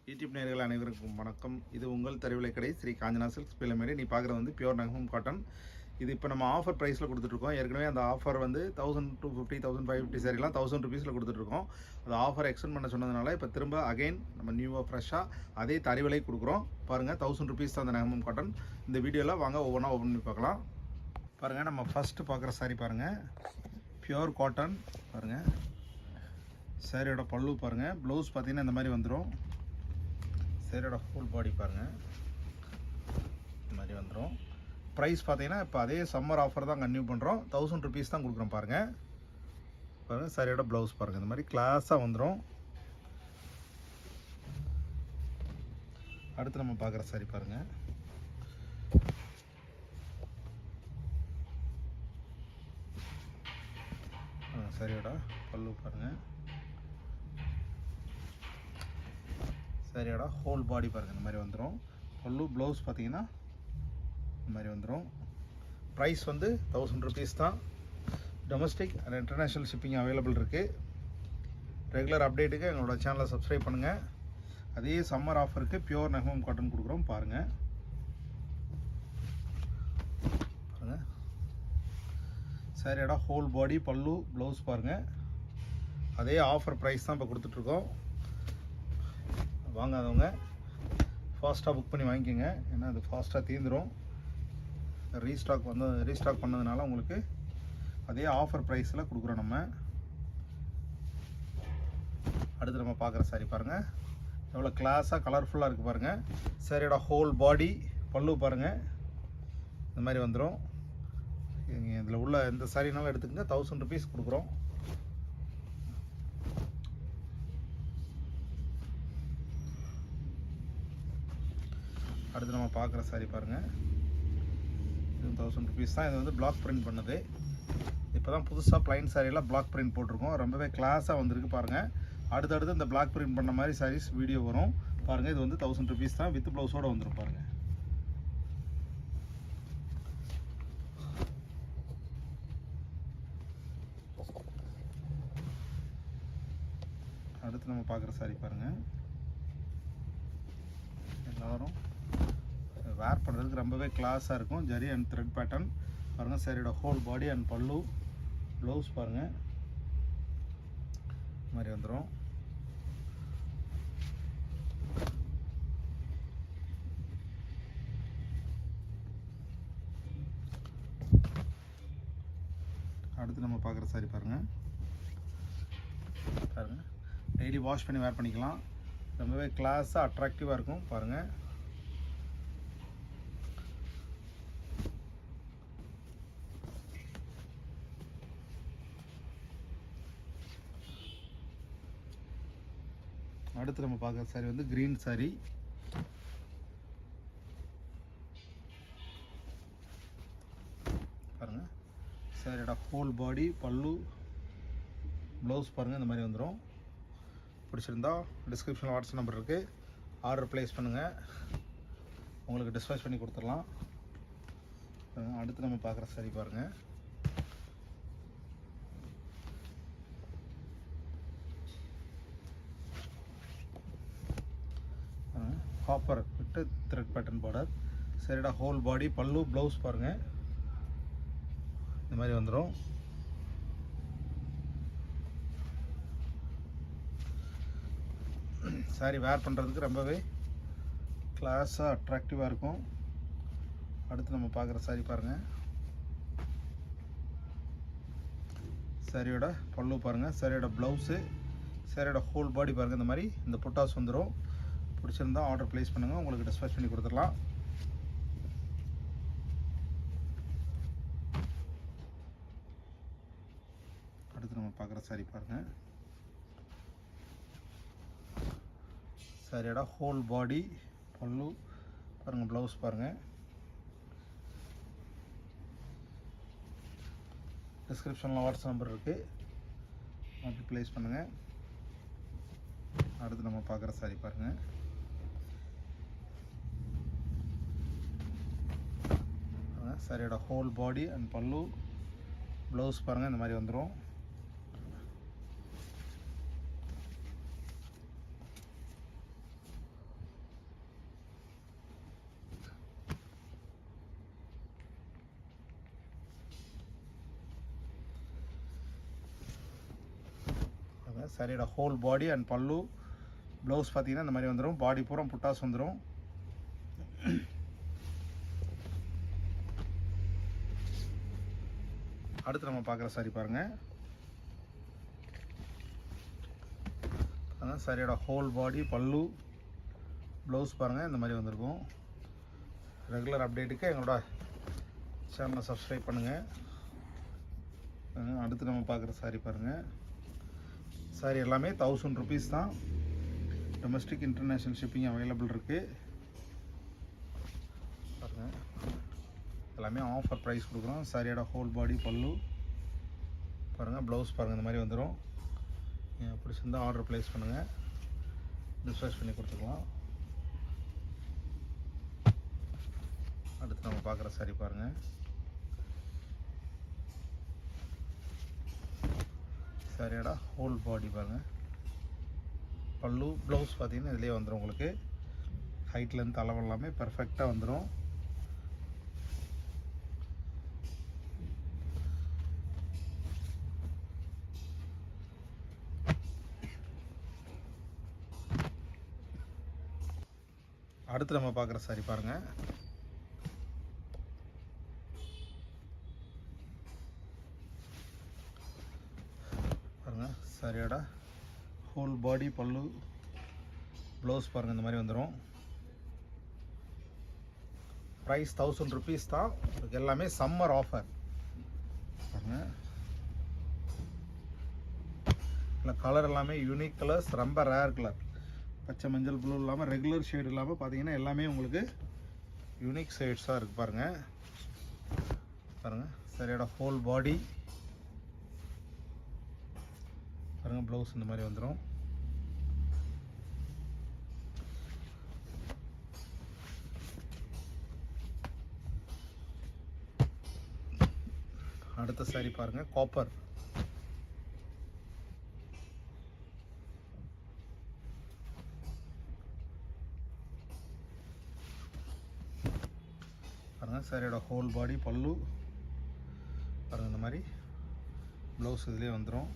YouTube நேயர்கள் அனைவருக்கும் வணக்கம். இது உங்கள் தறிவிலை கடை ஸ்ரீ காஞ்சனா சில்க்ஸ் பிள்ளைமேடு. நீ பார்க்குறது வந்து பியூர் நகம் காட்டன். இது இப்போ நம்ம ஆஃபர் ப்ரைஸில் கொடுத்துட்ருக்கோம். ஏற்கனவே அந்த ஆஃபர் வந்து 1250 1550 சாரிலாம் 1000 ருபீஸில் கொடுத்துட்ருக்கோம். அது ஆஃபர் எக்ஸ்டெண்ட் பண்ண சொன்னதுனால இப்போ திரும்ப அகைன் நம்ம நியூவாக ஃப்ரெஷ்ஷாக அதே தறிவிலை கொடுக்குறோம். பாருங்கள், 1000 ருபீஸ் தான் அந்த நகம் காட்டன். இந்த வீடியோவில் வாங்க ஒவ்வொன்றா ஓப்பன் பண்ணி பார்க்கலாம். பாருங்கள், நம்ம ஃபஸ்ட்டு பார்க்குற சாரி பாருங்கள், பியூர் காட்டன். பாருங்கள், சாரியோட பல்லு பாருங்கள், ப்ளவுஸ் பார்த்தீங்கன்னா இந்த மாதிரி வந்துடும். சேரோட ஃபுல் பாடி பாருங்கள், இந்த மாதிரி வந்துடும். ப்ரைஸ் பார்த்தீங்கன்னா இப்போ அதே சம்மர் ஆஃபர் தான் கன்டினியூ பண்ணுறோம். 1000 ருபீஸ் தான் கொடுக்குறோம். பாருங்கள் பாருங்கள், சாரியோட ப்ளவுஸ் பாருங்கள், இந்த மாதிரி கிளாஸாக வந்துடும். அடுத்து நம்ம பார்க்குற சாரி பாருங்கள், சாரியோட பல்லு பாருங்கள், சாரியோட ஹோல் பாடி பாருங்கள், இந்த மாதிரி வந்துடும். பல்லு ப்ளவுஸ் பார்த்தீங்கன்னா இந்த மாதிரி வந்துடும். ப்ரைஸ் வந்து 1000 ருபீஸ் தான். Domestic and international shipping available இருக்குது. ரெகுலர் அப்டேட்டுக்கு எங்களோட சேனலை சப்ஸ்கிரைப் பண்ணுங்கள். அதே சம்மர் ஆஃபருக்கு பியூர் நகம் காட்டன் கொடுக்குறோம். பாருங்கள் பாருங்கள், சாரியோட ஹோல் பாடி பல்லு ப்ளவுஸ் பாருங்கள். அதே ஆஃபர் ப்ரைஸ் தான் இப்போ கொடுத்துட்ருக்கோம். வாங்காதவங்க ஃபாஸ்ட்டாக புக் பண்ணி வாங்கிக்கோங்க, ஏன்னா அது ஃபாஸ்ட்டாக தீர்ந்துடும். ரீஸ்டாக் பண்ணதுனால உங்களுக்கு அதே ஆஃபர் ப்ரைஸில் கொடுக்குறோம் நம்ம. அடுத்து நம்ம பார்க்குற சாரி பாருங்கள், எவ்வளோ கிளாஸாக கலர்ஃபுல்லாக இருக்குது பாருங்கள். சாரியோட ஹோல் பாடி பல்லு பாருங்கள், இந்த மாதிரி வந்துடும். இதில் உள்ள எந்த சாரினாலும் எடுத்துக்கங்க, 1000 ருபீஸ் கொடுக்குறோம். அடுத்து நம்ம பார்க்குற சாரி பாருங்கள், இது 1000 ருபீஸ் தான். இது வந்து பிளாக் பிரிண்ட் பண்ணுது. இப்போ தான் புதுசாக ப்ளைன் சாரியெல்லாம் பிளாக் பிரிண்ட் போட்டிருக்கோம். ரொம்பவே கிளாஸாக வந்திருக்கு பாருங்கள். அடுத்தடுத்து இந்த பிளாக் பிரிண்ட் பண்ண மாதிரி சாரீஸ் வீடியோ வரும் பாருங்கள். இது வந்து 1000 ருபீஸ் தான், வித் ப்ளவுஸோடு வந்துடும் பாருங்கள். அடுத்து நம்ம பார்க்குற சாரி பாருங்கள், எல்லாரும் வேர் பண்ணுறதுக்கு ரொம்பவே கிளாஸாக இருக்கும். ஜரி அண்ட் த்ரெட் பேட்டர்ன் பாருங்கள். சாரியோட ஹோல் பாடி அண்ட் பல்லு ப்ளவுஸ் பாருங்கள், இந்த மாதிரி வந்துடும். அடுத்து நம்ம பார்க்குற சாரி பாருங்கள், டெய்லி வாஷ் பண்ணி வேர் பண்ணிக்கலாம். ரொம்பவே கிளாஸாக அட்ராக்டிவாக இருக்கும் பாருங்கள். அடுத்து நம்ம பார்க்குற சாரி வந்து க்ரீன் சாரி. பாருங்கள், சாரியோட ஹோல் பாடி பல்லு ப்ளவுஸ் பாருங்கள், இந்த மாதிரி வந்துடும். பிடிச்சிருந்தா டிஸ்கிரிப்ஷனில் வாட்ஸ்அப் நம்பர் இருக்குது, ஆர்டர் ப்ளேஸ் பண்ணுங்கள், உங்களுக்கு டிஸ்பேச் பண்ணி கொடுத்துடலாம். அடுத்து நம்ம பார்க்குற சாரி பாருங்கள், காப்பர் விட்டு த்ரெட் பேட்டர்ன் பார்டர். சரிடா, ஹோல் பாடி பல்லு ப்ளவுஸ் பாருங்கள், இந்த மாதிரி வந்துடும். சாரி வேர் பண்ணுறதுக்கு ரொம்பவே கிளாஸாக அட்ராக்டிவாக இருக்கும். அடுத்து நம்ம பார்க்குற சாரி பாருங்கள், சாரியோட பல்லு பாருங்கள், சாரியோட ப்ளவுஸு, சாரியோட ஹோல் பாடி பாருங்கள், இந்த மாதிரி இந்த புட்டாஸ் வந்துடும். பிடிச்சிருந்தா ஆர்டர் ப்ளேஸ் பண்ணுங்கள், உங்களுக்கு டிஸ்பேச் பண்ணி கொடுத்துடலாம். அடுத்து நம்ம பார்க்குற சாரி பாருங்கள், சாரியோட ஹோல் பாடி பல்லு பாருங்கள், ப்ளவுஸ் பாருங்கள். டிஸ்கிரிப்ஷனில் வாட்ஸ்அப் நம்பர் இருக்குது, ஆர்டர் ப்ளேஸ் பண்ணுங்கள். அடுத்து நம்ம பார்க்குற சாரி பாருங்கள், சாரியோட ஹோல் பாடி அண்ட் பல்லு ப்ளவுஸ் பாருங்கள், இந்த மாதிரி வந்துடும். பாருங்கள் சாரியோட ஹோல் பாடி அண்ட் பல்லு ப்ளவுஸ் பார்த்தீங்கன்னா இந்த மாதிரி வந்துடும். பாடி பூரா புட்டாஸ் வந்துடும். அடுத்து நம்ம பார்க்குற சாரி பாருங்கள். அதான் சாரியோட ஹோல் பாடி பல்லு ப்ளவுஸ் பாருங்கள் இந்த மாதிரி வந்திருக்கும். ரெகுலர் அப்டேட்டுக்கு எங்களோட சேனலை சப்ஸ்கிரைப் பண்ணுங்கள். அடுத்து நம்ம பார்க்குற சாரி பாருங்கள். சாரி எல்லாமே 1000 ருபீஸ் தான். டொமஸ்டிக் இன்டர்நேஷ்னல் ஷிப்பிங் அவைலபிள் இருக்குது. பாருங்கள் எல்லாமே ஆஃபர் ப்ரைஸ் கொடுக்குறோம். சாரியோட ஹோல் பாடி பல்லு பாருங்கள். ப்ளவுஸ் பாருங்கள் இந்த மாதிரி வந்துடும். நீங்கள் பிடிச்சிருந்தால் ஆர்டர் ப்ளேஸ் பண்ணுங்கள், டிஸ்பேச் பண்ணி கொடுத்துக்கலாம். அடுத்து நம்ம பார்க்குற சாரி பாருங்கள். சாரியோட ஹோல் பாடி பாருங்கள். பல்லு ப்ளவுஸ் பார்த்தீங்கன்னா இதிலே வந்துடும். உங்களுக்கு ஹைட்லேருந்து அளவு எல்லாமே பர்ஃபெக்டாக வந்துடும். அடுத்து நம்ம பார்க்குற சாரி பாருங்கள். பாருங்கள் சாரியோட ஹோல் பாடி பல்லு ப்ளவுஸ் பாருங்கள் இந்த மாதிரி வந்துடும். ப்ரைஸ் 1000 ருபீஸ் தான். இதுக்கு எல்லாமே சம்மர் ஆஃபர் பாருங்கள். இல்லை கலர் எல்லாமே யூனிக் கலர்ஸ், ரொம்ப ரேர் கலர். பச்சை மஞ்சள் ப்ளூ இல்லாமல் ரெகுலர் ஷேடு இல்லாமல் பார்த்தீங்கன்னா எல்லாமே உங்களுக்கு யூனிக் ஷேட்ஸாக இருக்குது பாருங்கள். பாருங்கள் சரியோட ஹோல் பாடி பாருங்கள். ப்ளவுஸ் இந்த மாதிரி வந்துடும். அடுத்த சாரி பாருங்கள். காப்பர் பாருங்கள். சாரியோட ஹோல் பாடி பல்லு பாருங்கள் இந்த மாதிரி. ப்ளவுஸ் இதுலேயே வந்துடும்.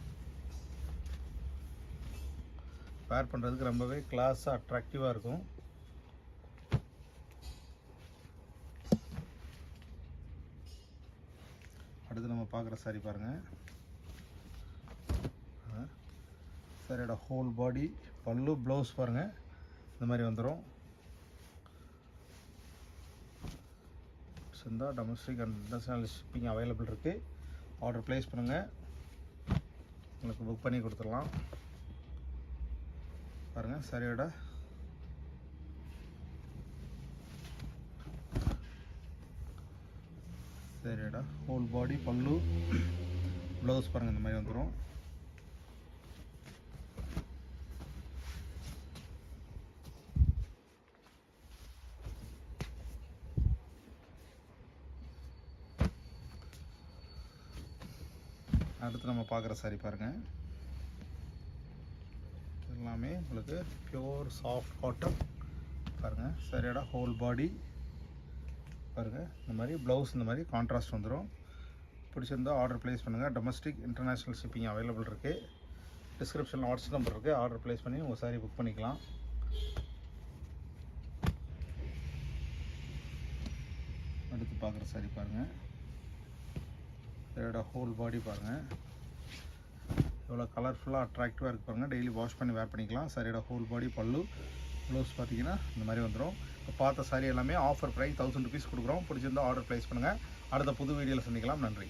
வேர் பண்ணுறதுக்கு ரொம்பவே கிளாஸாக அட்ராக்டிவாக இருக்கும். அடுத்து நம்ம பார்க்குற சாரி பாருங்கள். சாரியோட ஹோல் பாடி பல்லு ப்ளவுஸ் பாருங்கள் இந்த மாதிரி வந்துடும். இருந்தால் domestic and international shipping available இருக்குது. ஆர்டர் ப்ளேஸ் பண்ணுங்கள், உங்களுக்கு புக் பண்ணி கொடுத்துடலாம். பாருங்கள் சாரியோட ஹோல் பாடி பல்லு ப்ளவுஸ் பாருங்கள் இந்த மாதிரி வந்துடும். அடுத்து நம்ம பார்க்குற சாரி பாருங்கள். எல்லாமே உங்களுக்கு பியூர் சாஃப்ட் காட்டன் பாருங்கள். சாரியோட ஹோல் பாடி பாருங்கள் இந்த மாதிரி. ப்ளவுஸ் இந்த மாதிரி கான்ட்ராஸ்ட் வந்துடும். பிடிச்சிருந்தால் ஆர்டர் ப்ளேஸ் பண்ணுங்கள். டொமஸ்டிக் இன்டர்நேஷ்னல் ஷிப்பிங் அவைலபிள் இருக்குது. டிஸ்கிரிப்ஷனில் வாட்ஸ்அப் நம்பர் இருக்குது. ஆர்டர் ப்ளேஸ் பண்ணி உங்கள் சாரி புக் பண்ணிக்கலாம். அடுத்து பார்க்குற சாரி பாருங்கள். இதோட ஹோல் பாடி பாருங்கள் எவ்வளோ கலர்ஃபுல்லாக அட்ராக்டிவாக இருக்குது பாருங்கள். டெய்லி வாஷ் பண்ணி வேர் பண்ணிக்கலாம். சாரியோட ஹோல் பாடி பல்லு ப்ளவுஸ் பார்த்தீங்கன்னா இந்த மாதிரி வந்துடும். இப்போ பார்த்த சாரி எல்லாமே ஆஃபர் ப்ரைஸ் 1000 ருபீஸ் கொடுக்குறோம். பிடிச்சிருந்தால் ஆர்டர் ப்ளேஸ் பண்ணுங்கள். அடுத்த புது வீடியோவில் சந்திக்கலாம். நன்றி.